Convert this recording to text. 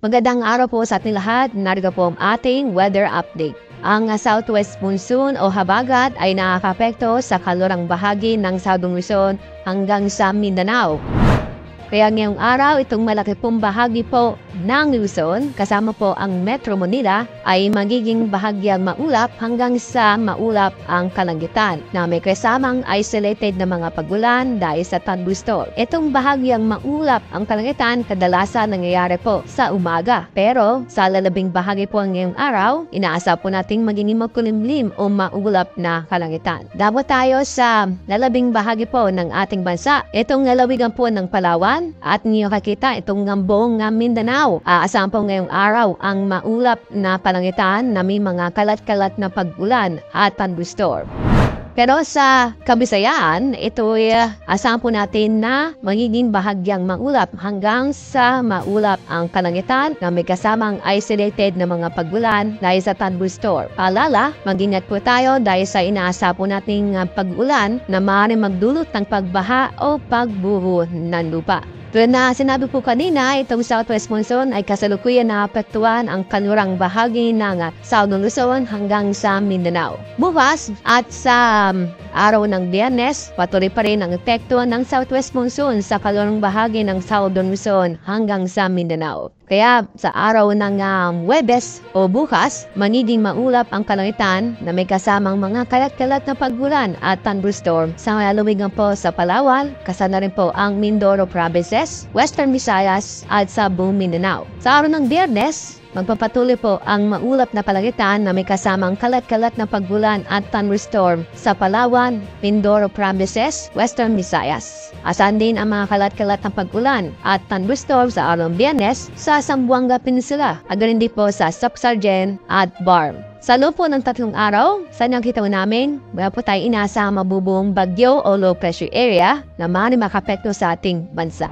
Magandang araw po sa ating lahat. Narito po ang ating weather update. Ang southwest monsoon o habagat ay nakakapekto sa kalurang bahagi ng Southern Luzon hanggang sa Mindanao. Kaya ngayong araw, itong malaki pong bahagi po ng Luzon, kasama po ang Metro Manila, ay magiging bahagyang maulap hanggang sa maulap ang kalangitan na may kasamang isolated na mga pagulan dahil sa thunderstorm. Itong bahagyang maulap ang kalangitan kadalasan nangyayari po sa umaga. Pero sa lalabing bahagi po ngayong araw, inaasa po nating magiging makulimlim o maulap na kalangitan. Dapat tayo sa lalabing bahagi po ng ating bansa. Itong lalawigan po ng Palawan, at niyo kakita itong buong Mindanao. Aasahan po ngayong araw ang maulap na palangitan na may mga kalat-kalat na pag-ulan at thunderstorm. Pero sa Kabisayaan, ito'y asahan po natin na magiging bahagyang maulap hanggang sa maulap ang kalangitan na may kasamang isolated na mga pag-ulan dahil sa thunderstorm. Paalala, mag-ingat po tayo dahil sa inaasa po nating pag-ulan na maaaring magdulot ng pagbaha o pagbuho ng lupa. Tulad na sinabi po kanina, itong southwest monsoon ay kasalukuyan na apektuhan ang kanlurang bahagi ng Southern Luzon hanggang sa Mindanao. Bukas at sa araw ng Biyernes, patuloy pa rin ang epekto ng southwest monsoon sa kanlurang bahagi ng Southern Luzon hanggang sa Mindanao. Kaya sa araw ng Huwebes o bukas, magiging maulap ang kalangitan na may kasamang mga kalat-kalat na pag-ulan at thunderstorm sa lalawigan po sa Palawan, kasama rin po ang Mindoro Provinces, Western Visayas at sa buong Mindanao. Sa araw ng Biyernes, magpapatuloy po ang maulap na kalangitan na may kasamang kalat-kalat na pag-ulan at thunderstorm sa Palawan, Mindoro Provinces, Western Visayas. Asahan din ang mga kalat-kalat na pag-ulan at thunderstorm sa araw ng Biyernes sa Zamboanga Peninsula, at ganon din po sa Soxargen at Barm. Sa loob po ng 3 araw, sa nakita namin, wala po tayo inaasahang mabubuong bagyo o low pressure area na maaaring makapekto sa ating bansa.